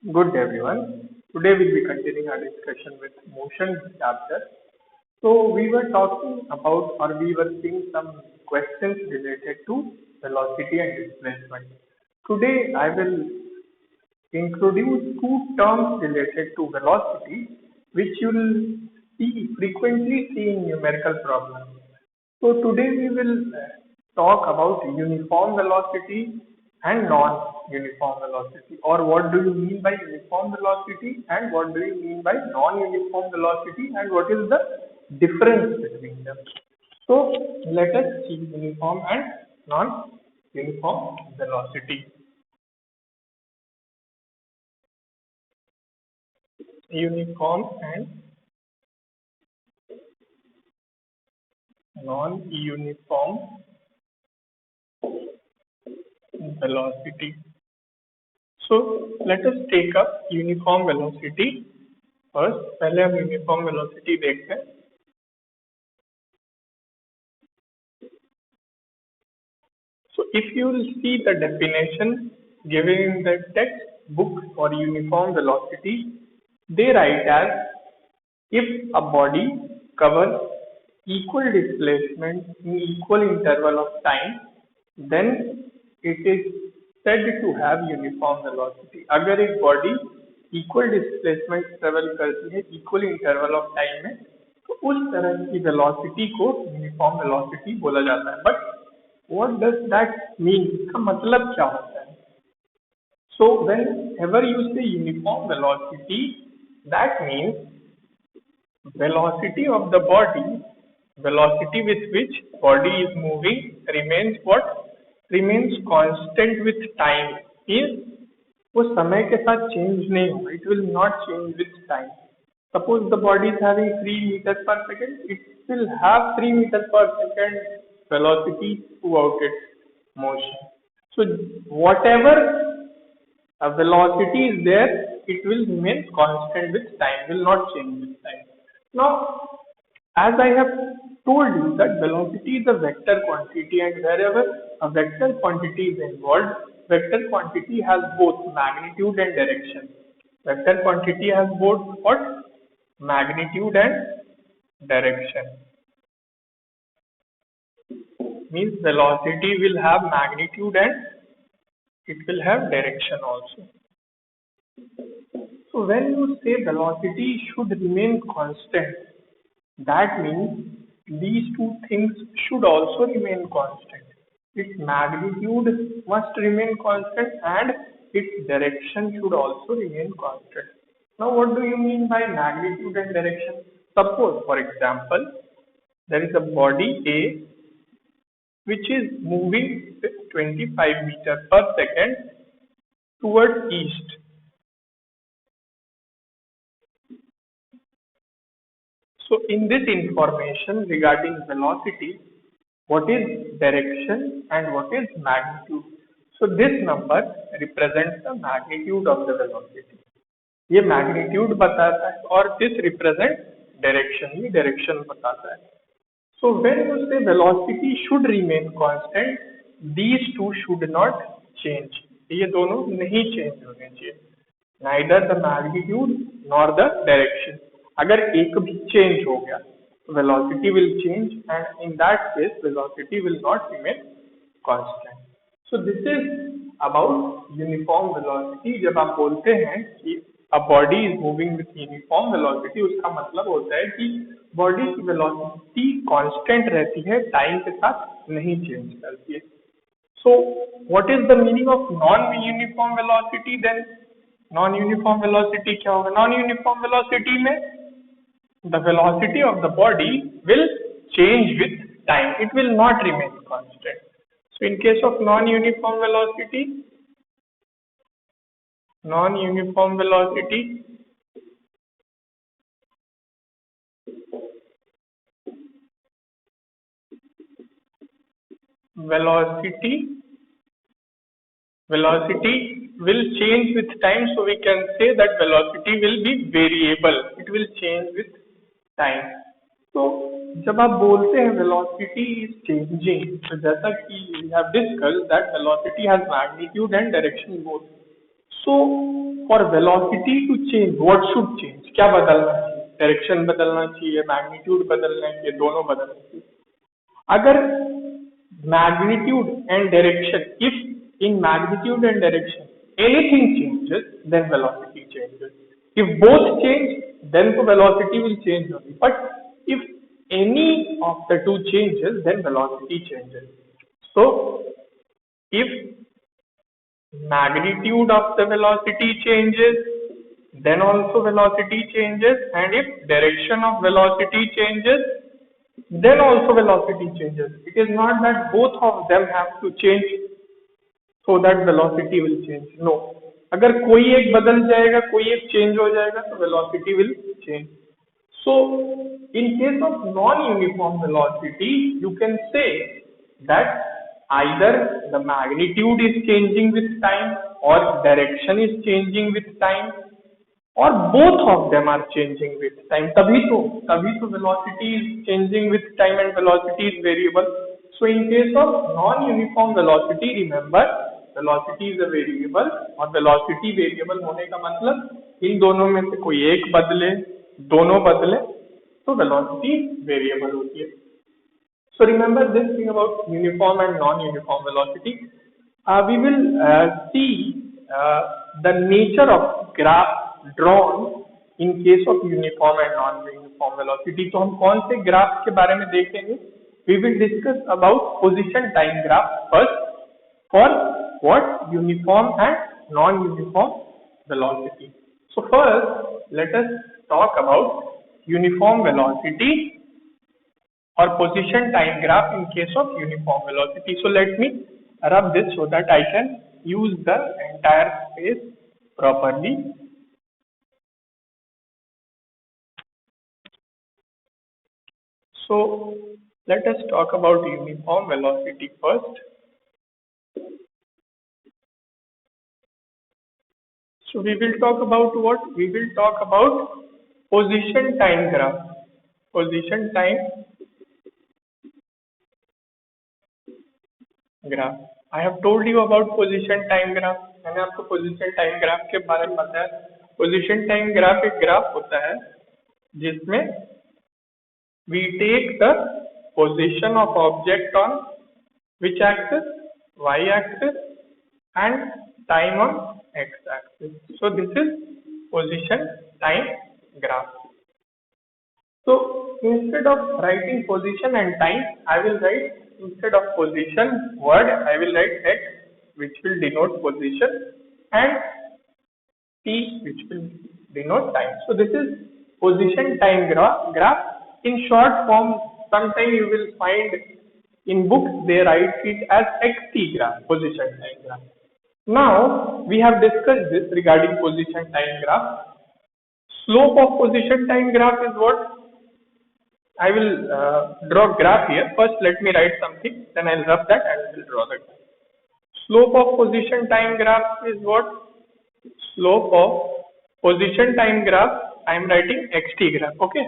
Good day, everyone. Today we'll be continuing our discussion with motion chapter. So we were talking about, or we were seeing some questions related to velocity and displacement. Today I will introduce two terms related to velocity, which you will frequently see in numerical problems. So today we will talk about uniform velocity and non-uniform velocity, or what do you mean by uniform velocity and what do you mean by non-uniform velocity, and what is the difference between them. So let us see uniform and non-uniform velocity. Uniform and non-uniform velocity. So let us take up uniform velocity first. पहले हम uniform velocity देखते हैं. So if you will see the definition given in the textbook for uniform velocity, they write as if a body covers equal displacement in equal interval of time, then it is said to have uniform velocity. अगर एक body equal displacement travel करती है equal interval of time में, तो उस तरह की velocity को uniform velocity बोला जाता है. But what does that mean? इसका मतलब क्या होता है? So whenever you say uniform velocity, that means velocity of the body, velocity with which body is moving remains what? Remains constant with time. Is वो समय के साथ change नहीं होगा. It will not change with time. Suppose the body is having 3 meters per second, it will have 3 meters per second velocity throughout its motion. So whatever a velocity is there, it will remain constant with time, will not change with time. Now, as I have told you that velocity is a vector quantity, and wherever a vector quantity is involved, vector quantity has both magnitude and direction. Vector quantity has both what? Magnitude and direction. Means velocity will have magnitude and it will have direction also. So when you say velocity should remain constant, that means these two things should also remain constant. Its magnitude must remain constant and its direction should also remain constant. Now what do you mean by magnitude and direction? Suppose, for example, there is a body A which is moving with 25 meters per second towards east. So in this information regarding velocity, what is direction and what is magnitude? So this number represents the magnitude of the velocity. ये magnitude बताता है और this represents direction. ये direction बताता है. So when you say velocity should remain constant, these two should not change. ये दोनों नहीं change होने चाहिए. Neither the magnitude nor the direction. अगर एक भी change हो गया, velocity will change, and in that case velocity will not remain constant. So this is about uniform velocity. जब आप बोलते हैं कि a body is moving with uniform velocity, उसका मतलब होता है कि बॉडी की वेलोसिटी कांस्टेंट रहती है, टाइम के साथ नहीं चेंज करती है. So what is the meaning of non uniform velocity then? Non uniform velocity क्या होगा? नॉन यूनिफॉर्म वेलोसिटी में the velocity of the body will change with time. It will not remain constant. So in case of non-uniform velocity, velocity will change with time. So we can say that velocity will be variable. It will change with time. तो जब आप बोलते हैं velocity is changing, तो जैसा कि we have discussed that velocity has magnitude and direction both. So for velocity to change, what should change? क्या बदलना चाहिए? डायरेक्शन बदलना चाहिए, मैग्नीट्यूड बदलना चाहिए, दोनों बदलना चाहिए. अगर magnitude and direction, if in magnitude and direction anything changes, then velocity changes. If both change, then the velocity will change only. But if any of the two changes, then velocity changes. So if magnitude of the velocity changes, then also velocity changes, and if direction of velocity changes, then also velocity changes. It is not that both of them have to change so that velocity will change. No. अगर कोई एक बदल जाएगा, कोई एक change हो जाएगा, तो velocity will change. So, in case of non-uniform velocity, you can say that either the magnitude is changing with time or direction is changing with time, or both of them are changing with time. तभी तो velocity is changing with time and velocity is variable. So in case of non-uniform velocity, remember velocity is a variable, और velocity variable होने का मतलब इन दोनों में से कोई एक बदले, दोनों बदले, तो velocity variable होती है. So remember this thing about uniform and non-uniform velocity. We will see the nature of graph drawn in case of uniform and non-uniform velocity. तो हम कौन से ग्राफ के बारे में देखेंगे? We will discuss about position time graph first for what uniform and non-uniform velocity. So first let us talk about uniform velocity or position time graph in case of uniform velocity. So let me rub this so that I can use the entire space properly. So let us talk about uniform velocity first. So we will talk about what? We will talk about position time graph. Position time graph. I have told you about position time graph. मैंने आपको position time graph के बारे में बताया. Position time graph एक graph होता है जिसमें we take the position of object on which axis? Y axis, and time on X axis. So this is position time graph. So instead of writing position and time, I will write, instead of position word, I will write X, which will denote position, and T, which will denote time. So this is position time graph. In short form, sometime you will find in books they write it as XT graph, position time graph. Now we have discussed this regarding position time graph. Slope of position time graph is what? I will draw graph here. First let me write something, then I will rub that and I will draw that. Slope of position time graph is what? Slope of position time graph, I am writing XT graph, okay?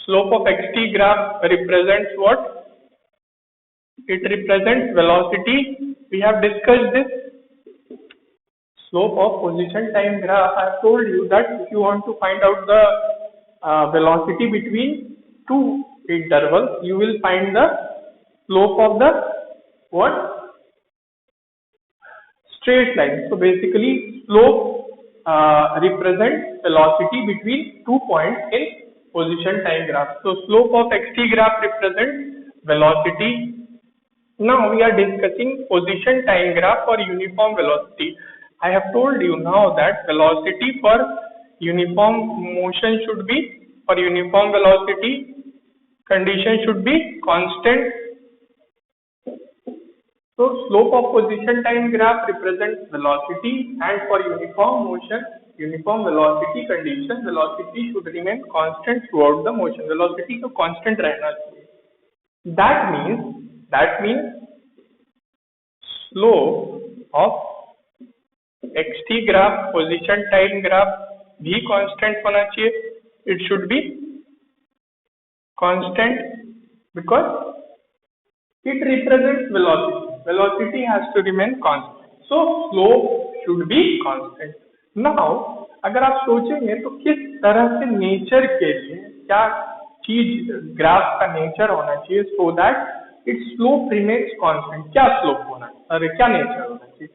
Slope of XT graph represents what? It represents velocity. We have discussed this. Slope of position time graph, I have told you that if you want to find out the velocity between two intervals, you will find the slope of the what? Straight line. So basically slope represents velocity between 2 points in position time graph. So slope of XT graph represents velocity. Now we are discussing position time graph for uniform velocity. I have told you now that velocity for uniform motion should be, for uniform velocity condition should be constant. So slope of position time graph represents velocity, and for uniform motion, uniform velocity condition, velocity should remain constant throughout the motion. Velocity को constant रहना चाहिए. That means slope of XT graph, position time graph भी constant होना चाहिए. It should be constant because it represents velocity. Velocity has to remain constant. So slope should be constant. Now अगर आप सोचेंगे तो किस तरह से नेचर के लिए क्या चीज ग्राफ का नेचर होना चाहिए so that it's slope remains constant, क्या स्लोप होना है, अरे क्या नेचर होना चाहिए।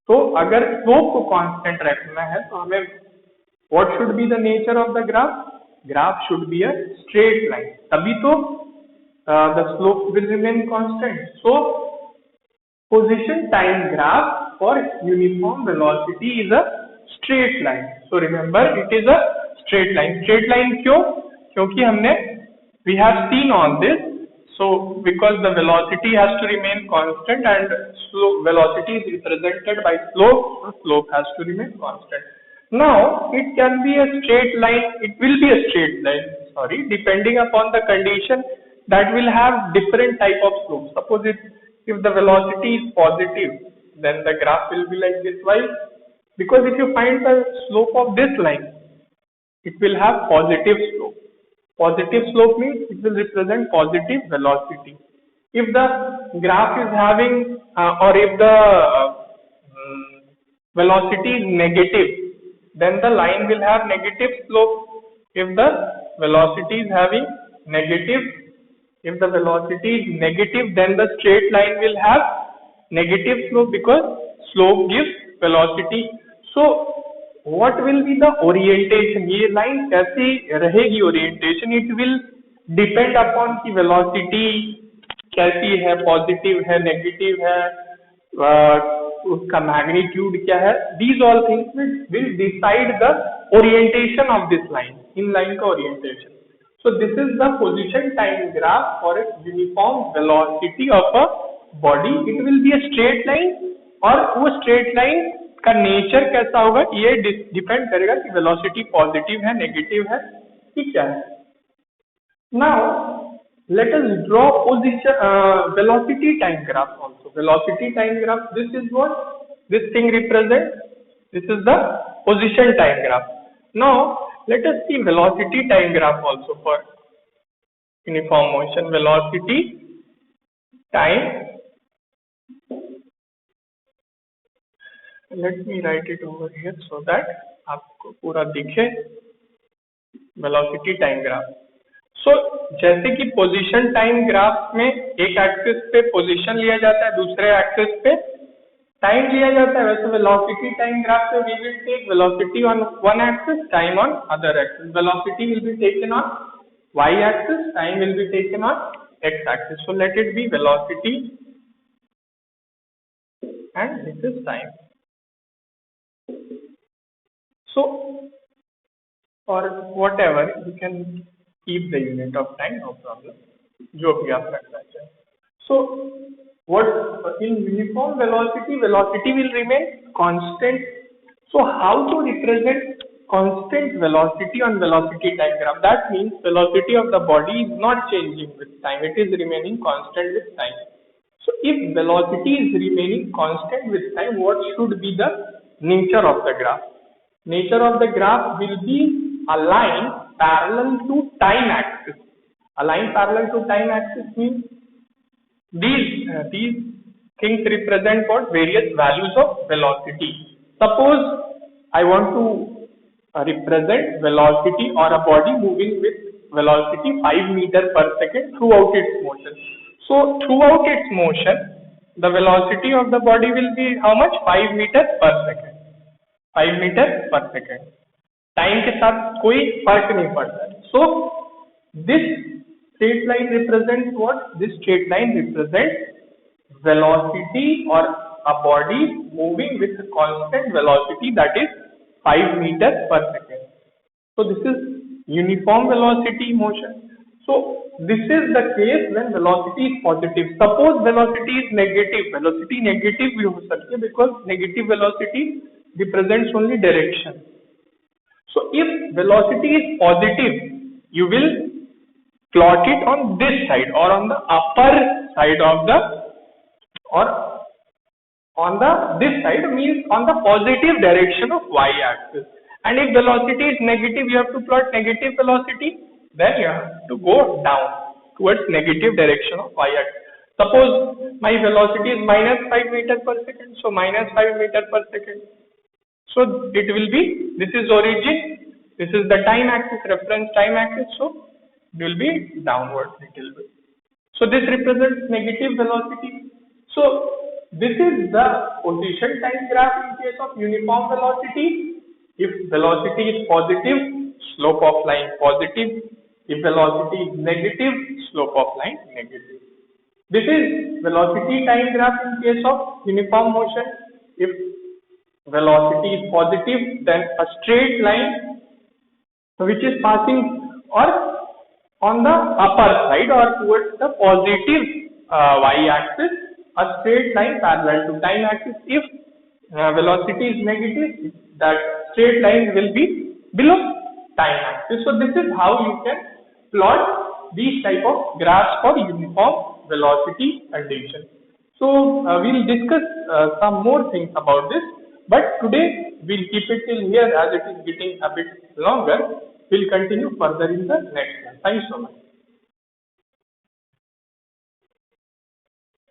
तो अगर स्लोप को कांस्टेंट रखना है तो हमें what should be the nature of the graph, graph should be a straight line, तभी तो the slope will remain constant. So position time graph for uniform velocity is a straight line. So remember it is a straight line. Straight line क्यों? क्योंकि हमने we have seen all this. So because the velocity has to remain constant and slope velocity is represented by slope, so slope has to remain constant. Now it can be a straight line. It will be a straight line. Sorry, depending upon the condition that will have different type of slope. Suppose if the velocity is positive, then the graph will be like this. Why? Because if you find the slope of this line, it will have positive slope. Positive slope means it will represent positive velocity. If the graph is having or if the velocity is negative, then the line will have negative slope. If the velocity is having negative, if the velocity is negative, then the straight line will have negative slope because slope gives velocity. So what will be the orientation? ये line कैसी रहेगी orientation? It will depend upon की velocity कैसी है, positive है, negative है, उसका magnitude क्या है. These all things will decide the orientation of this line. In line का orientation. So this is the position time graph for a uniform velocity of a body. It will be a straight line और वो straight line का nature कैसा होगा ये depend करेगा कि velocity positive है, negative है, कि क्या है. Now let us draw position velocity time graph also. Velocity time graph, this is what this thing represents. This is the position time graph. Now let us see velocity time graph also for uniform motion. Velocity time, let me write it over here so that आपको पूरा दिखे. velocity time graph. So जैसे कि position time graph में एक axis पे position लिया जाता है, दूसरे एक्सिस पे टाइम लिया जाता है, वैसे वेलोसिटी टाइम ग्राफ से we will take velocity on one axis, time on other axis. Velocity will be taken on y axis, time will be taken on x axis. So let it be velocity and this is time. So or whatever you can keep the unit of time, no problem, जो भी आप रखना चाहें. So what in uniform velocity, velocity will remain constant. So how to represent constant velocity on velocity time graph? That means velocity of the body is not changing with time, it is remaining constant with time. So if velocity is remaining constant with time, what should be the nature of the graph? Nature of the graph will be a line parallel to time axis. A line parallel to time axis means these things represent what? Various values of velocity. Suppose I want to represent velocity or a body moving with velocity 5 meters per second throughout its motion. So throughout its motion, the velocity of the body will be how much? 5 meters per second. 5 meters per second. Time के साथ कोई फर्क नहीं पड़ता. So this straight line represents what? This straight line represents velocity or a body moving with a constant velocity, that is 5 meters per second. So this is uniform velocity motion. So this is the case when velocity is positive. Suppose velocity is negative. Velocity negative भी हो सकती है because negative velocity represents only direction. So if velocity is positive, you will plot it on this side or on the upper side of the, or on the this side means on the positive direction of y-axis. And if velocity is negative, you have to plot negative velocity, then you have to go down towards negative direction of y-axis. Suppose my velocity is minus 5 meters per second, so minus 5 meters per second. So it will be, this is origin, this is the time axis, reference time axis, so it will be downward little bit. So this represents negative velocity. So this is the position time graph in case of uniform velocity. If velocity is positive, slope of line positive. If velocity is negative, slope of line negative. This is velocity time graph in case of uniform motion. If velocity is positive, then a straight line which is passing or on the upper side or towards the positive y-axis, a straight line parallel to time axis. If velocity is negative, that straight line will be below time axis. So this is how you can plot these type of graphs for uniform velocity condition. So we'll discuss some more things about this, but today we'll keep it till here as it is getting a bit longer. We'll continue further in the next one. Thanks so much.